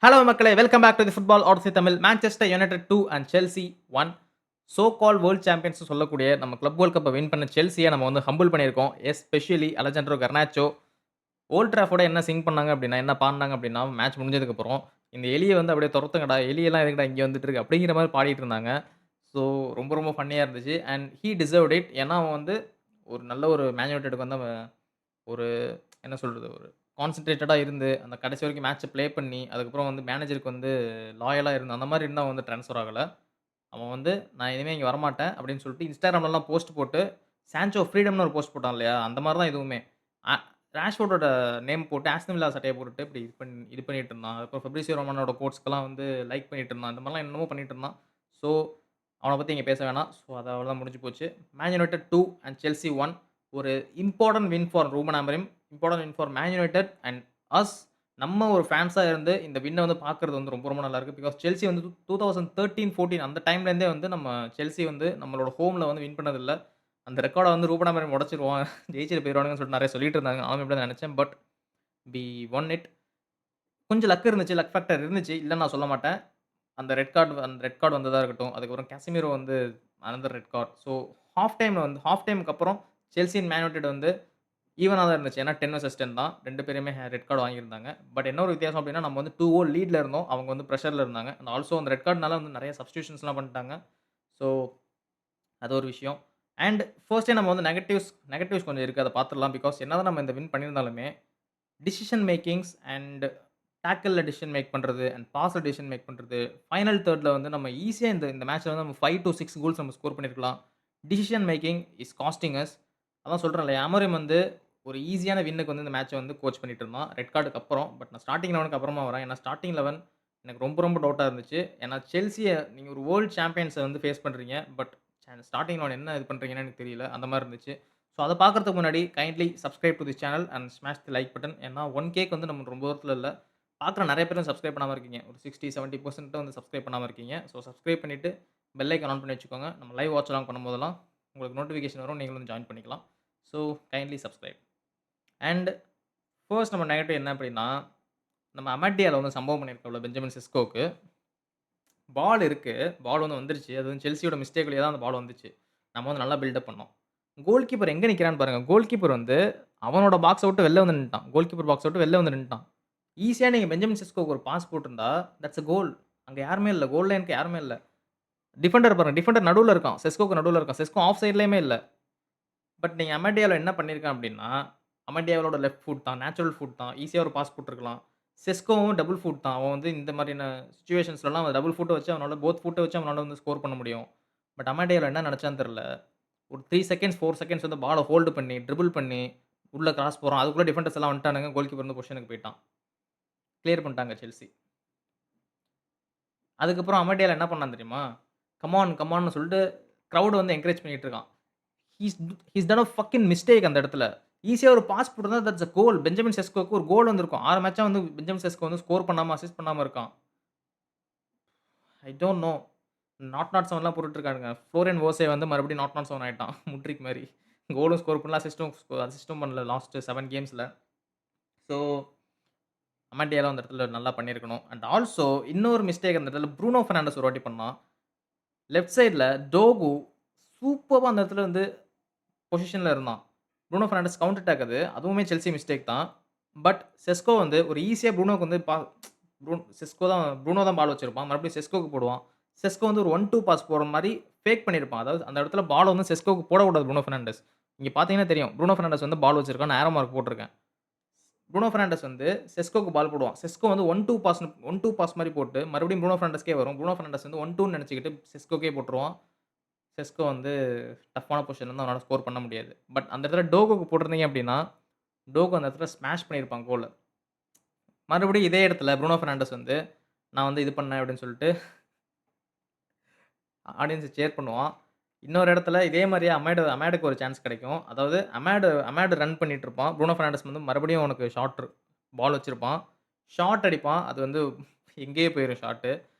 Hello மக்களே, welcome back to the football RC Tamil. Manchester United 2 and Chelsea 1 so call world champions சொல்லக்கூடிய நம்ம club world கப்பை win பண்ண செல்சியை நம்ம வந்து ஹம்பிள் பண்ணியிருக்கோம். எஸ்பெஷலி அலெஜாண்ட்ரோ கர்னாச்சோ ஓல்ட் ட்ராஃபோர்ட என்ன சிங் பண்ணாங்க அப்படின்னா, என்ன பாடுனாங்க அப்படின்னா, மேட்ச் முடிஞ்சதுக்கப்புறம், "இந்த எலிய வந்து அப்படியே தொரத்துங்கடா, எலியெல்லாம் எதுக்குடா இங்க வந்துட்டு இருக்கு?" அப்படிங்கிற மாரி பாடிட்டு இருந்தாங்க. ஸோ ரொம்ப ரொம்ப ஃபன்னியா இருந்துச்சு. And he deserved it. ஏன்னா அவன் வந்து ஒரு நல்ல ஒரு மேன் யுனைட்டடுக்கு வந்து அவன் ஒரு என்ன சொல்றது? ஒரு கான்சன்ட்ரேட்டடா இருந்து, அந்த கடைசி வரைக்கும் மேட்ச ப்ளே பண்ணி, அதுக்கப்புறம் வந்து மேனேஜருக்கு வந்து லாயலா இருந்து, அந்த மாரி இருந்து அவன் வந்து ட்ரான்ஸ்ஃபர் ஆகல. அவன் வந்து, "நான் இனிமே இங்க வரமாட்டேன்" அப்படின்னு சொல்லிட்டு Instagramலலாம் போஸ்ட் போட்டு, சான்சோ ஃப்ரீடம்னு ஒரு போஸ்ட் போட்டான் இல்லையா? அந்த மாரி தான் இதுவுமே. அ ராஷ்ஃபோர்டோட நேம் போட்டு, ஆஸ்டன் வில்லா சட்டைய போட்டுட்டு இப்படி இது பண்ணிட்டு இருந்தான். அதுக்கப்புறம் ஃபெப்ரிசியோ ரொமானோட கோட்ஸ்க்கெல்லாம் வந்து லைக் பண்ணிட்டு இருந்தான். இந்த மாரிலாம் என்னென்னமோ பண்ணிட்டு இருந்தான். ஸோ, அவன பத்தி இங்க பேச வேணாம். ஸோ, அது அவ்வளோதான் முடிஞ்சு போச்சு. மேன் யுனைட்டட் 2 அண்ட் செல்சி 1 ஒரு important win for Ruben Amorim. Important win for Man United and us. நம்ம ஒரு ஃபேன்ஸா இருந்து இந்த வின்ன வந்து பார்க்கறது வந்து ரொம்ப ரொம்ப நல்லா இருக்கு. பிகாஸ் செல்சி வந்து 2013, 14 அந்த டைம்லேருந்தே வந்து நம்ம செல்சி வந்து நம்மளோட ஹோம்ல வந்து வின் பண்ணதில்ல. அந்த ரெக்கார்ட வந்து ரூபன் அமரிம் உடைச்சிருவான். ஜெயிச்சுட்டு போயிருவானுங்கன்னு சொல்லிட்டு நெறைய சொல்லிட்டு இருந்தாங்க. நானும் இப்படி தான் நெனச்சேன். But we won it. கொஞ்சம் லக் இருந்துச்சு. லக் ஃபேக்டர் இருந்துச்சு. இல்லன்னு நான் சொல்ல மாட்டேன். அந்த ரெட் கார்ட் வந்ததா இருக்கட்டும். அதுக்கப்புறம் கேசமிரோ வந்து another red card. So half டைம்க்கு அப்புறம் செல்சி அண்ட் மேன் யுனைட்டட் வந்து ஈவனா தான் இருந்துச்சு. ஏன்னா 10 வெர்சஸ் 10 தான். 2 பேருமே ரெட் கார்ட் வாங்கியிருந்தாங்க. பட் என்ன ஒரு வித்தியாசம் அப்டின்னா, நம்ம வந்து 2-0 லீட்ல இருந்தோம். அவங்க வந்து பிரஷர்ல இருந்தாங்க. அண்ட் ஆல்சோ அந்த ரெட் கார்ட்னால வந்து நெறைய சப்ஸ்டிடியூஷன்ஸ்லாம் பண்ணிட்டாங்க. ஸோ அது ஒரு விஷயம். அண்ட் ஃபர்ஸ்ட்டே நம்ம வந்து நெகட்டிவ்ஸ் கொஞ்சம் இருக்கு. அத பார்த்துடலாம். பிகாஸ் என்னதான் நம்ம இந்த வின் பண்ணியிருந்தாலுமே, டிசிஷன் மேக்கிங்ஸ் அண்ட் டாக்கிள்ல டிசிஷன் மேக் பண்றது அண்ட் பாஸ்ல டிசிஷன் மேக் பண்றது. ஃபைனல் தேர்ட்ல வந்து நம்ம ஈஸியா இந்த இந்த மேட்ச்ல வந்து நம்ம 5 டூ 6 கோல்ஸ் நம்ம ஸ்கோர் பண்ணியிருக்கலாம். Decision making is costing us. அதான் சொல்றேன் இல்லையா, அமரிம் வந்து ஒரு ஈஸியான வின்னுக்கு வந்து இந்த மேட்ச வந்து கோச் பண்ணிட்டு இருந்தான். ரெட் கார்டுக்கு அப்புறம். பட் நான் ஸ்டார்ட்டிங் 11க்கு அப்புறமா வரேன். ஏன்னா ஸ்டார்ட்டிங் 11 எனக்கு ரொம்ப ரொம்ப டவுட்டா இருந்துச்சு. ஏன்னா செல்சிய நீங்க ஒரு வேர்ல்ட் சாம்பியன்ஸ வந்து ஃபேஸ் பண்றீங்க. பட் ஸ்டார்ட்டிங் 11 என்ன இது பண்றீங்கன்னு எனக்கு தெரியல. அந்த மாரி இருந்துச்சு. ஸோ அத பார்க்கறதுக்கு முன்னாடி kindly subscribe do this channel and smash the like button. ஏன்னா 1Kக்கு வந்து நம்ம ரொம்ப தூரத்துல இல்ல. பார்க்குற நெறைய பேரும் சப்ஸ்கிரைப் பண்ணாம இருக்கீங்க. ஒரு 60, 70% வந்து சப்ஸ்கிரைப் பண்ணாம இருக்கீங்க. ஸோ சப்ஸ்கிரைப் பண்ணிட்டு பெல் ஐகான் ஆன் பண்ணி வச்சுக்கோங்க. நம்ம லைவ் வாட்ச்லாம் பண்ணும்போதெல்லாம் உங்களுக்கு நோட்டிஃபிகேஷன் வரும். நீங்களும் ஜாயின் பண்ணிக்கலாம். So kindly subscribe. And first நம்ம நெகட்டிவ் என்ன அப்டின்னா, நம்ம அமேட்டியால வந்து சம்பவம் பண்ணியிருக்கோம்ல பெஞ்சமின் சிஸ்கோக்கு. பால் இருக்கு. பால் வந்து வந்துருச்சு. அது வந்து செல்சியோட மிஸ்டேக் வழியா தான் அந்த பால் வந்துச்சு. நம்ம வந்து நல்லா பில்டப் பண்ணோம். கோல் கீப்பர் எங்க நிக்கிறான்னு பாருங்க. கோல் கீப்பர் வந்து அவனோட பாக்ஸ விட்டு வெளில வந்து நின்னுட்டான். கோல் கீப்பர் பாக்ஸ விட்டு வெளில வந்து நின்னுட்டான். ஈஸியா நீங்க பெஞ்சமின் சிஸ்கோக்கு ஒரு பாஸ் போட்டிருந்தா, தட்ஸ் அ கோல். அங்க யாருமே இல்ல. கோல் லைனுக்கு யாருமே இல்ல. டிஃபெண்டர் பாருங்க. டிஃபெண்டர் நடுவுல இருக்கான். செஸ்கோக்கு நடுவுல இருக்கான். செஸ்கோ ஆஃப் சைட்லயுமே இல்ல. பட் நீங்க அமேடியால என்ன பண்ணியிருக்கான் அப்டின்னா, அமேடியாவோட லெஃப்ட் ஃபுட் தான். நேச்சுரல் ஃபுட் தான். ஈஸியா ஒரு பாஸ் போட்டுருக்கலாம். செஸ்கோவும் டபுள் ஃபுட் தான். அவன் வந்து இந்த மாரியான சிச்சுவேஷன்ஸ்லலாம் அவன் டபுள் ஃபுட்ட வச்சு அவனால போத் ஃபுட்ட வச்சு அவனால வந்து ஸ்கோர் பண்ண முடியும். பட் அமேடியால என்ன நெனச்சான்னு தெரியல. ஒரு 3 செகண்ட்ஸ், 4 செகண்ட்ஸ் வந்து பால ஹோல்டு பண்ணி, ட்ரிபிள் பண்ணி, உள்ள கிராஸ் போறான். அதுக்குள்ள டிஃபெண்டர்ஸ் எல்லாம் வந்துட்டானுங்க. கோல் கீப்பர் வந்து பொசிஷனுக்கு போய்ட்டான். கிளியர் பண்ணிட்டாங்க செல்சி. அதுக்கப்புறம் அமேடியால என்ன பண்ணான் தெரியுமா? கம் ஆன், கம் ஆன்னு சொல்லிட்டு கிரவுட் வந்து என்கரேஜ் பண்ணிட்டு இருக்கான். He's he's done a fucking mistake அந்த இடத்துல. ஈஸியா ஒரு பாஸ் போட்டிருந்தா தட்ஸ் அ கோல். பெஞ்சமின் செஸ்கோக்கு ஒரு கோல் வந்திருக்கும். 6 மேட்சா வந்து பெஞ்சமின் செஸ்கோ வந்து ஸ்கோர் பண்ணாம, அசிஸ்ட் பண்ணாம இருக்கான். I don't know. Not not 7லாம் போட்டுட்டு இருக்கானுங்க. ஃப்ளோரியன் வோசே வந்து மறுபடியும் நாட் நாட் 7 ஆயிட்டான். முட்ரிக் மாரி. கோலும் ஸ்கோர் பண்ணல, அசிஸ்டும் பண்ணல லாஸ்ட் 7 கேம்ஸ்ல. ஸோ அமாண்டியால அந்த இடத்துல நல்லா பண்ணியிருக்கணும். அண்ட் ஆல்சோ இன்னொரு மிஸ்டேக் அந்த இடத்துல ப்ரூனோ பெர்னாண்டஸ் ஒரு வாட்டி பண்ணான். லெஃப்ட் சைட்ல டோகு சூப்பர்பா அந்த இடத்துல வந்து பொசிஷன்ல இருந்தான். ப்ரூனோ பெர்னாண்டஸ் கவுண்டர் அட்டாக் அது. அதுவுமே செல்சி மிஸ்டேக் தான். பட் செஸ்கோ வந்து ஒரு ஈஸியா ப்ரூனோக்கு வந்து ப்ரூனோ தான் பால் வச்சிருப்பான். மறுபடியும் செஸ்கோக்கு போடுவான். செஸ்கோ வந்து ஒரு 1, 2 பாஸ் போடுற மாரி ஃபேக் பண்ணியிருப்பான். அதாவது அந்த இடத்துல பால வந்து செஸ்கோக்கு போடக்கூடாது ப்ரூனோ பெர்னாண்டஸ். இங்க பார்த்தீங்கன்னா தெரியும். ப்ரூனோ பெர்னாண்டஸ் வந்து பால் வச்சிருக்கான். நான் ஏரோ மார்க் போட்டிருக்கேன். ப்ரூனோ பெர்னாண்டஸ் வந்து செஸ்கோக்கு பால் போடுவான். செஸ்கோ வந்து 1, 2 பாஸ் மாரி போட்டு மறுபடியும் ப்ரூனோ பெர்னாண்டஸ்க்கே வரும். ப்ரூனோ பெர்னாண்டஸ் வந்து 1, 2ன்னு நெனச்சுக்கிட்டு செஸ்கோக்கே போட்டுருவான். செஸ்கோ வந்து டஃப்பான பொசிஷன்ல இருந்து அவனால ஸ்கோர் பண்ண முடியாது. பட் அந்த இடத்துல டோகோக்கு போட்டிருந்தீங்க அப்டின்னா, டோகோ அந்த இடத்துல ஸ்மாஷ் பண்ணியிருப்பான் கோல. மறுபடியும் இதே இடத்துல ப்ரூனோ பெர்னாண்டஸ் வந்து, நான் வந்து இது பண்ணேன் அப்டின்னு சொல்லிட்டு ஆடியன்ஸ சேர் பண்ணுவான். இன்னொரு இடத்துல இதே மாரியே அமேடுக்கு ஒரு சான்ஸ் கிடைக்கும். அதாவது அமேடு ரன் பண்ணிட்டு இருப்பான். ப்ரூனோ பெர்னாண்டஸ் வந்து மறுபடியும் அவனுக்கு பால் வச்சிருப்பான். ஷாட் அடிப்பான். அது வந்து எங்கேயோ போயிரும் ஷாட்டு.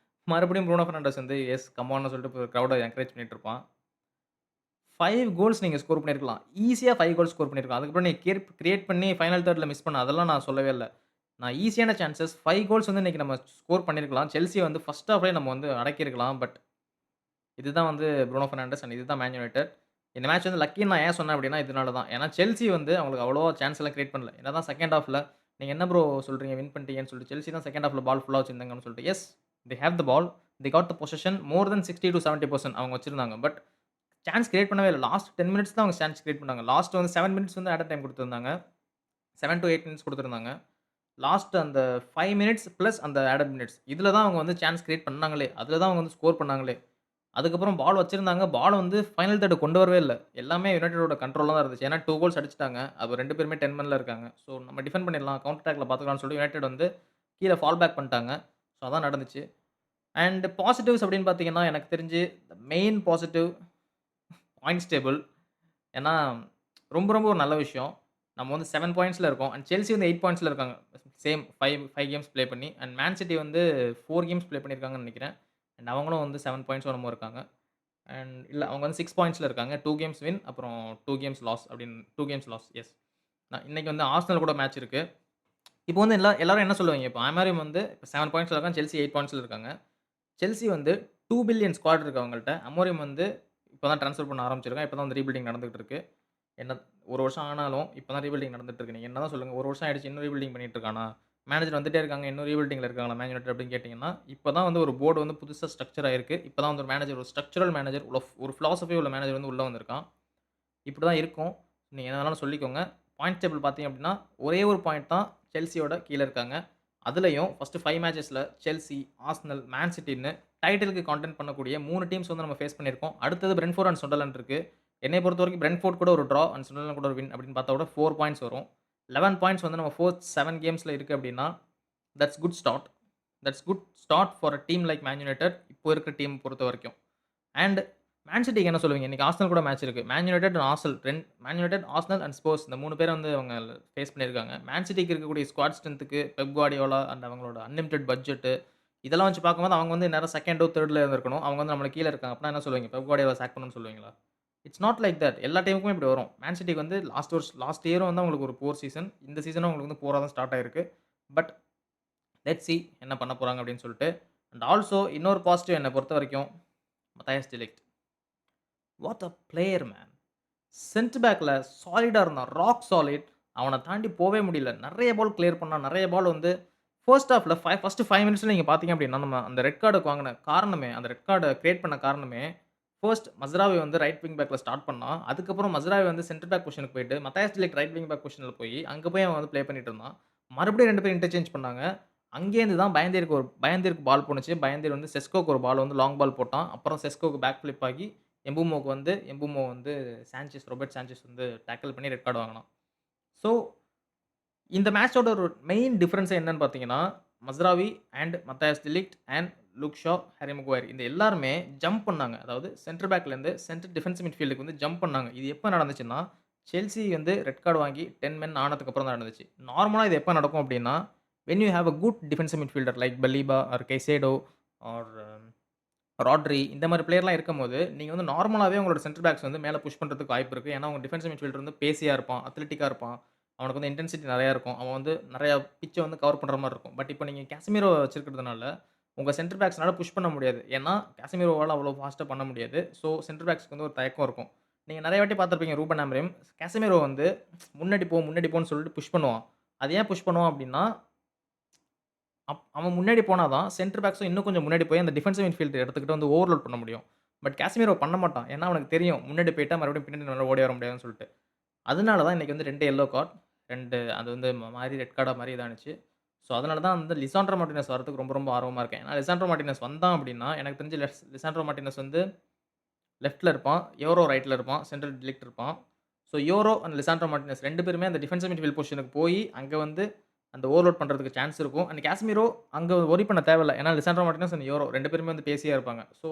மறுபடியும் ப்ரூனோ பெர்னாண்டஸ் வந்து எஸ் கம் ஆன்னு சொல்லிட்டு கிரவுட என்கரேஜ் பண்ணிட்டு இருப்பான். 5 கோல்ஸ் நீங்க ஸ்கோர் பண்ணியிருக்கலாம். ஈஸியா 5 கோல்ஸ் ஸ்கோர் பண்ணியிருக்கலாம். அதுக்கப்புறம் நீ கிரியேட் பண்ணி ஃபைனல் தேர்ட்ல மிஸ் பண்ண அதெல்லாம் நான் சொல்லவே இல்ல. நான் ஈஸியான சான்ஸஸ் 5 கோல்ஸ் வந்து இன்னைக்கு நம்ம ஸ்கோர் பண்ணியிருக்கலாம். செல்சிய வந்து ஃபர்ஸ்ட் ஹாஃப்லயே நம்ம வந்து அடக்கியிருக்கலாம். பட் இதுதான் வந்து ப்ரூனோ பெர்னாண்டஸ் அண்ட் இதுதான் மேன் யுனைட்டட். இந்த மேட்ச் வந்து லக்கின்னு நான் ஏன் சொன்னேன் அப்டின்னா, இதனால தான். ஏன்னா செல்சி வந்து அவங்களுக்கு அவ்வளவா சான்ஸ் எல்லாம் கிரியேட் பண்ணல. என்னதான் செகண்ட் ஹாஃப்ல நீங்க என்ன ப்ரோ சொல்றீங்க வின் பண்ணிட்டீங்கன்னு சொல்லிட்டு செல்சி தான் செகண்ட் ஹாஃப்ல பால் ஃபுல்லா வச்சிருந்தாங்கன்னு சொல்லிட்டு. Yes they have the ball. They got the possession more than 60-70% அவங்க வச்சிருந்தாங்க. பட் சான்ஸ் கிரியேட் பண்ணவே இல்ல. லாஸ்ட் 10 மினிட்ஸ் தான் அவங்க சான்ஸ் கிரியேட் பண்ணாங்க. லாஸ்ட் வந்து 7 மினிட்ஸ் வந்து ஆடட் டைம் குடுத்திருந்தாங்க. 7 டூ 8 மினிட்ஸ் குடுத்திருந்தாங்க. லாஸ்ட் அந்த 5 மினிட்ஸ் பிளஸ் அந்த ஆடட் மினிட்ஸ். இதுல தான் அவங்க வந்து சான்ஸ் கிரியேட் பண்ணாங்களே. அதுல தான் அவங்க வந்து ஸ்கோர் பண்ணாங்களே. அதுக்கப்புறம் பால் வச்சிருந்தாங்க. பால வந்து ஃபைனல் தேர்ட் கொண்டு வரவே இல்ல. எல்லாமே யுனைட்டடோட கண்ட்ரோல்ல தான் இருந்துச்சு. ஏன்னா 2 கோல்ஸ் அடிச்சுட்டாங்க. அது 2 பேருமே 10 மென்ல இருக்காங்க. ஸோ நம்ம டிஃபெண்ட் பண்ணிடலாம். கவுண்டர் அட்டாக்ல பார்த்துக்கலாம்னு சொல்லிட்டு யுனைட்டட் வந்து கீழ ஃபால் பேக் பண்ணிட்டாங்க. ஸோ அதான் நடந்துச்சு. அண்ட் பாசிட்டிவ்ஸ் அப்படின்னு பார்த்தீங்கன்னா, எனக்கு தெரிஞ்சு மெயின் பாசிட்டிவ் பாயிண்ட்ஸ் டேபிள். ஏன்னா, ரொம்ப ஒரு நல்ல விஷயம். நம்ம வந்து 7 பாயிண்ட்ஸ்ல இருக்கோம். அண்ட் செல்சி வந்து 8 பாயிண்ட்ஸ்ல இருக்காங்க. சேம் 5 கேம்ஸ் ப்ளே பண்ணி. அண்ட் மேன் சிட்டி வந்து 4 கேம்ஸ் ப்ளே பண்ணியிருக்காங்கன்னு நெனைக்கிறேன். அண்ட் அவங்களும் வந்து 7 பாயிண்ட்ஸோ என்னமோ இருக்காங்க. அண்ட் இல்ல அவங்க வந்து 6 பாயிண்ட்ஸ்ல இருக்காங்க. 2 கேம்ஸ் வின் அப்புறம் 2 கேம்ஸ் லாஸ் அப்படின்னு 2 கேம்ஸ் லாஸ். எஸ். இன்னைக்கு வந்து ஆர்சனல் கூட மேட்ச் இருக்கு. இப்போ வந்து எல்லாரும் என்ன சொல்லுவாங்க, இப்போ அமரிம் வந்து இப்ப 7 பாயிண்ட்ஸ்ல இருக்காங்க. செல்சி 8 பாயிண்ட்ஸ்ல இருக்காங்க. செல்சி வந்து 2 பில்லியன் ஸ்குவாட் இருக்கு அவங்கள்ட்ட. அமோரிம் வந்து இப்ப தான் ட்ரான்ஸ்ஃபர் பண்ண ஆரம்பிச்சிருக்கான். இப்ப தான் வந்து ரீபில்டிங் நடந்துட்டு இருக்கு. என்ன 1 வருஷம் ஆனாலும் இப்ப தான் ரீபில்டிங் நடந்துட்டு இருக்கு. நீங்க என்னதான் சொல்லுங்க 1 வருஷம் ஆயிடுச்சு இன்னும் ரீபில்டிங் பண்ணிட்டு இருக்கானா? மேனேஜர் வந்துட்டே இருக்காங்க. இன்னும் ரீபில்டிங்ல இருக்காங்களா மேன் யுனைட்டட் அப்படின்னு கேட்டீங்கன்னா, இப்ப தான் வந்து ஒரு போர்ட் வந்து புதுசா ஸ்ட்ரக்சர் ஆயிருக்கு. இப்ப தான் வந்து ஒரு மேனேஜர் ஒரு ஸ்ட்ரக்சரல் மேனேஜர் ஒரு பிலாசபி உள்ள மேனேஜர் வந்து உள்ள வந்திருக்கான். இப்படி தான் இருக்கும். நீங்க என்ன வேணாலும் சொல்லிக்கோங்க. பாயிண்ட் டேபிள் பார்த்தீங்க அப்படின்னா, ஒரே ஒரு பாயிண்ட் தான் செல்சியோட கீழ இருக்காங்க. அதுலயும் ஃபர்ஸ்ட் 5 மேட்சஸ்ல செல்சி, ஆர்சனல், மேன் சிட்டின்னு டைட்டிலுக்கு கான்டெண்ட் பண்ணக்கூடிய 3 டீம்ஸ் வந்து நம்ம ஃபேஸ் பண்ணியிருக்கோம். அடுத்தது பிரென்ட்ஃபோர்ட் அண்ட் சண்டர்லாண்ட் இருக்கு. என்னைய பொறுத்தவரைக்கும் பிரென்ட்ஃபோர்ட் கூட ஒரு டிரா அண்ட் சண்டர்லாண்ட் கூட ஒரு வின் அப்படின்னு பார்த்தா கூட 4 பாயிண்ட்ஸ் வரும். 11 பாயிண்ட்ஸ் வந்து நம்ம ஃபர்ஸ்ட் 7 கேம்ஸ்ல இருக்கு அப்படின்னா, that's good start. That's good start for a team like man United இப்போ இருக்கிற டீம் பொறுத்தவரைக்கும். அண்ட் மேன் சிட்டிக்கு என்ன சொல்லுவீங்க? இன்னைக்கு ஆர்சனல் கூட மேட்ச் இருக்கு. Man United and man United, Arsenal and spores இந்த 3 பேர வந்து அவங்க ஃபேஸ் பண்ணியிருக்காங்க. மேன் சிட்டிக்கு இருக்கக்கூடிய ஸ்குவாட் ஸ்ட்ரென்த்துக்கு பெப் குவார்டியோலா அண்ட் அவங்களோட அன்லிமிட்டட் பட்ஜெட் இதெல்லாம் வச்சு பார்க்கும்போது அவங்க வந்து இந்நேரம் செகண்டோ, தேர்ட்ல இருந்திருக்கணும். அவங்க வந்து நம்மளுக்கு கீழ இருக்காங்க. அப்படின்னா என்ன சொல்லுவீங்க? பெப் குவார்டியோலா சாக் பண்ணணும்னு சொல்லுவீங்களா? It's not like that. எல்லா டீமுக்குமே இப்படி வரும். மேன் சிட்டிக்கு வந்து லாஸ்ட் இயரும் வந்து அவங்களுக்கு ஒரு புவர் சீசன். இந்த சீசனும் அவங்களுக்கு வந்து புவரா தான் ஸ்டார்ட் ஆயிருக்கு. பட் லெட்ஸ் சி என்ன பண்ண போறாங்க அப்படின்னு சொல்லிட்டு. அண்ட் ஆல்சோ இன்னொரு பாசிட்டிவ் என்ன பொறுத்தவரைக்கும் Matthias de Ligt. What a player man! Centre பேக்ல சாலிடா இருந்தான். Rock solid. அவன தாண்டி போவே முடியல. நெறைய பால் கிளியர் பண்ணான். நெறைய பால் வந்து ஃபர்ஸ்ட் ஹாஃப்ல ஃபர்ஸ்ட் 5 மினிட்ஸ்ல நீங்க பார்த்தீங்க அப்டின்னா, நம்ம அந்த ரெட் கார்டுக்கு வாங்குன காரணமே, அந்த ரெட் கார்ட கிரியேட் பண்ண காரணமே, ஃபர்ஸ்ட் மஸ்ராவி வந்து ரைட் விங் பேக்ல ஸ்டார்ட் பண்ணான். அதுக்கப்புறம் மஸ்ராவி வந்து சென்டர் பேக் பொசிஷனுக்கு போயிட்டு, மத்தயாஸ் டெ லிக்ட் ரைட் விங் பேக் பொசிஷன்ல போய், அங்க போய் அவன் வந்து ப்ளே பண்ணிட்டு இருந்தான். மறுபடியும் 2 பேரும் இன்டர்சேஞ்ச் பண்ணாங்க. அங்கேருந்து தான் பயந்தீருக்கு பால் போணுச்சு. பயந்தீர் வந்து செஸ்கோக்கு ஒரு பால் வந்து லாங் பால் போட்டான். அப்புறம் செஸ்கோக்கு பேக் ஃபிளிப் ஆகி எம்புமோ வந்து ராபர்ட் சாnchez வந்து டேக்கிள் பண்ணி ரெட் கார்ட் வாங்குனான். ஸோ இந்த மேட்சோட ஒரு மெயின் டிஃபரன்ஸ் என்னன்னு பார்த்தீங்கன்னா, மஸ்ராவி and மத்தயாஸ் de லிக்ட் and look Shah, Harry மகுயர் இந்த எல்லாருமே ஜம்ப் பண்ணாங்க. அதாவது சென்டர் பேக்லேருந்து சென்டர் டிஃபென்சிவ் மிட்ஃபீல்டுக்கு வந்து ஜம்ப் பண்ணாங்க. இது எப்ப நடந்துச்சுன்னா, செல்சி வந்து ரெட் கார்ட் வாங்கி 10 மென் ஆனதுக்கு அப்புறம் தான் நடந்துச்சு. நார்மலா இது எப்ப நடக்கும் அப்டின்னா, when you have a good defensive midfielder like Baleba or Caicedo or Rodri இந்த மாரி பிளேயர்லாம் இருக்கும்போது, நீங்க வந்து நார்மலாவே உங்களோட சென்டர் பேக்ஸ் வந்து மேல புஷ் பண்றதுக்கு வாய்ப்பு இருக்கு. ஏன்னா, உங்க டிஃபென்சிவ் மிட்ஃபீல்டர் வந்து பேசியா இருப்பான், அத்லெட்டிக்கா இருப்பான். அவனுக்கு வந்து இன்டென்சிட்டி நெறையா இருக்கும். அவன் வந்து நெறையா பிட்ச வந்து கவர் பண்ற மாரி இருக்கும். பட் இப்ப நீங்க கேசமிரோ வச்சிருக்கிறதுனால, உங்க சென்டர் பேக்ஸ்னால புஷ் பண்ண முடியாது. ஏன்னா, கேசமிரோவால அவ்வளோ ஃபாஸ்ட்டா பண்ண முடியாது. ஸோ, சென்டர் பேக்ஸ்க்கு வந்து ஒரு தயக்கம் இருக்கும். நீங்க நெறைய வாட்டி பார்த்திருப்பீங்க ரூபன் அமரிம், கேசமிரோ வந்து முன்னாடி போன்னு சொல்லிட்டு புஷ் பண்ணுவான். அது ஏன் புஷ் பண்ணுவான் அப்டின்னா, அவன் முன்னாடி போனா தான் சென்டர் பேக்ஸும் இன்னும் கொஞ்சம் முன்னாடி போய் அந்த டிஃபென்சிவ் மிட்ஃபீல்ட் இடத்துக்கிட்ட வந்து ஓவர்லோட் பண்ண முடியும். பட் காஷ்மீரோ பண்ண மாட்டான். ஏன்னா அவனுக்கு தெரியும். முன்னாடி போய்ட்டா மறுபடியும் பின்னாடி நம்மளால ஓடி வர முடியாதுன்னு சொல்லிட்டு. அதனால தான் இன்னைக்கு வந்து 2 எல்லோ கார்ட். 2 அது வந்து மாறி ரெட் கார்டா மாறி இதானுச்சு. ஸோ அதனால தான் வந்து லிசாண்ட்ரோ மார்டினஸ் வரதுக்கு ரொம்ப ஆர்வமா இருக்கேன். ஏன்னா லிசாண்ட்ரோ மார்டினஸ் வந்தான் அப்டின்னா, எனக்கு தெரிஞ்சு லிசாண்ட்ரோ மார்டினஸ் வந்து லெஃப்ட்ல இருப்பான். யோரோ ரைட்ல இருப்பான். சென்ட்ரல் டிலிக்ட் இருப்பான். ஸோ யோரோ அண்ட் லிசாண்ட்ரோ மார்டினஸ் 2 பேருமே அந்த டிஃபென்சிவ் மிட்ஃபீல்ட் பொசிஷனுக்கு போயி, அங்க வந்து அந்த ஓவர்லோட் பண்றதுக்கு சான்ஸ் இருக்கும். அண்ட் காஷ்மீரோ அங்க வொரி பண்ண தேவையில்ல. ஏன்னா லிசாண்ட்ரோ மார்டினஸ் அண்ட் யோரோ 2 பேருமே வந்து பேசியே இருப்பாங்க. ஸோ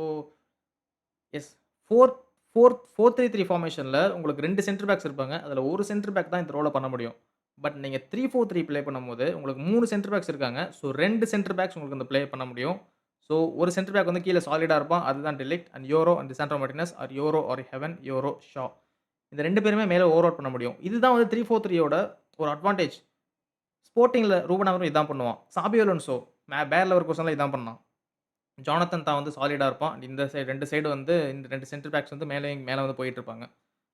எஸ் 4 4-3-3 ஃபார்மேஷன்ல உங்களுக்கு 2 சென்டர் பேக்ஸ் இருப்பாங்க. அதுல 1 சென்டர் பேக் தான் இந்த ரோல பண்ண முடியும். பட் நீங்க 3-4-3 ப்ளே பண்ணும்போது உங்களுக்கு 3 சென்டர் பேக்ஸ் இருக்காங்க. ஸோ 2 சென்டர் பேக்ஸ் உங்களுக்கு அந்த ப்ளே பண்ண முடியும். ஸோ ஒரு சென்டர் பேக் வந்து கீழ சாலிடா இருப்பான். அதுதான் de Ligt and Yoro and Lisandro Martinez or Yoro or Heaven, Yoro, Shaw. இந்த 2 பேருமே மேல ஓவர் அவுட் பண்ண முடியும். இதுதான் வந்து 3-4-3 யோட ஒரு அட்வான்டேஜ். ஸ்போர்ட்டிங்கில ரூபன் அமரும் இதான் பண்ணுவான். சாபி அலோன்சோ பேர் லெவர்குசன்ல இதான் பண்ணான். ஜோனத்தன் தா வந்து சாலிடா இருப்பான். இந்த சைடு 2 சைடு வந்து இந்த 2 சென்டர் பேக்ஸ் வந்து மேல வந்து போயிட்டு இருப்பாங்க.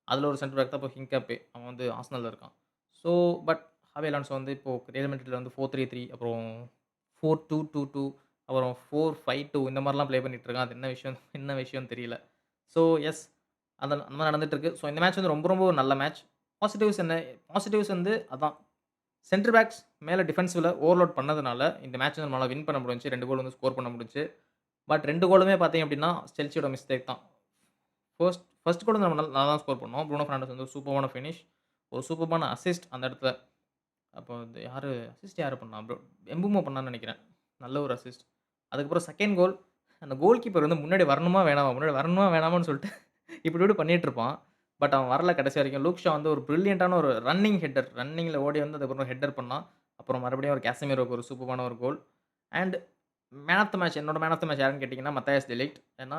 அதுல ஒரு சென்டர் பேக் தான் இப்போ ஹிங்கப்பே. அவன் வந்து ஆர்சனல்ல இருக்கான். ஸோ பட் ஹாவி அலோன்சோ வந்து இப்போ ரியல் மேட்ரிட்ல வந்து 4-3-3 அப்புறம் 4-2-2-2 அப்புறம் 4-5-2 இந்த மாரிலாம் ப்ளே பண்ணிட்டு இருக்கான். அது என்ன விஷயம்னு தெரியல. ஸோ எஸ் அந்த மாரி நடந்துட்டு இருக்கு. ஸோ இந்த மேட்ச் வந்து ரொம்ப ரொம்ப ஒரு நல்ல மேட்ச். பாசிட்டிவ்ஸ் என்ன? பாசிட்டிவ்ஸ் வந்து அதான் சென்டர் பேக்ஸ் மேல டிஃபென்சிவ்ல ஓவர்லோட் பண்ணதுனால இந்த மேட்ச் வந்து நம்மளால வின் பண்ண முடிஞ்சுச்சு. 2 கோல் வந்து ஸ்கோர் பண்ண முடிஞ்சுச்சு. பட் 2 கோலுமே பார்த்தீங்க அப்டின்னா, செல்சியோட மிஸ்டேக் தான். ஃபர்ஸ்ட் கோல் நம்ம நல்லா தான் ஸ்கோர் பண்ணோம். ப்ரூனோ பெர்னாண்டஸ் வந்து ஒரு சூப்பர்பான ஃபினிஷ். ஒரு சூப்பர்பான அசிஸ்ட் அந்த இடத்துல. அப்போ வந்து அசிஸ்ட் யாரு பண்ணா? எம்புமோ பண்ணான்னு நெனைக்கிறேன். நல்ல ஒரு அசிஸ்ட். அதுக்கப்புறம் செகண்ட் கோல், அந்த கோல் கீப்பர் வந்து முன்னாடி வரணுமா வேணாமா? முன்னாடி வரணுமா வேணாமான்னு சொல்லிட்டு இப்டி இப்டி பண்ணிட்டு இருப்பான். பட் அவன் வரல கடைசி வரைக்கும். லூக் ஷா வந்து ஒரு பிரில்லியன்ட்டான ஒரு ரன்னிங் ஹெட்டர். ரன்னிங்ல ஓடி வந்து அதுக்கப்புறம் ஹெட்டர் பண்ணான். அப்புறம் மறுபடியும் ஒரு கேசமிரோக்கு ஒரு சூப்பர்பான ஒரு goal. And man of the match என்னோட மேன் ஆஃப் த மேட்ச் யாருன்னு கேட்டீங்கன்னா, மத்தியாஸ் டெ லிக்ட். ஏன்னா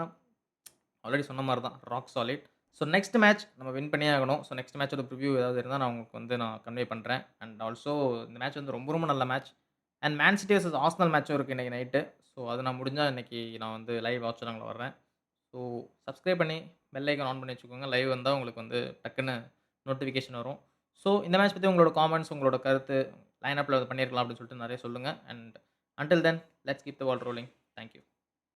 ஆல்ரெடி சொன்ன மாரி தான். Rock solid. So next match நம்ம வின் பண்ணியே ஆகணும். ஸோ நெக்ஸ்ட் மேட்சோட ப்ரிவ்யூ ஏதாவது இருந்தா நான் உங்களுக்கு வந்து நான் கன்வே பண்றேன். அண்ட் ஆல்சோ இந்த மேட்ச் வந்து ரொம்ப ரொம்ப நல்ல match. And Man City versus Arsenal மேட்சும் இருக்கு இன்னைக்கு நைட்டு. ஸோ அது நான் முடிஞ்சா இன்னைக்கு நான் வந்து லைவ் வாட்ச் சேனல்ல வர்றேன். ஸோ சப்ஸ்கிரைப் பண்ணி பெல் ஐகான் ஆன் பண்ணி வச்சுக்கோங்க. லைவ் வந்தா உங்களுக்கு வந்து டக்குன்னு நோட்டிஃபிகேஷன் வரும். ஸோ இந்த மேட்ச் பத்தி உங்களோட காமெண்ட்ஸ், உங்களோட கருத்து, லைன் அப்ல பண்ணியிருக்கலாம் அப்படின்னு சொல்லிட்டு நெறைய சொல்லுங்க. And until then let's keep the ball rolling. Thank you.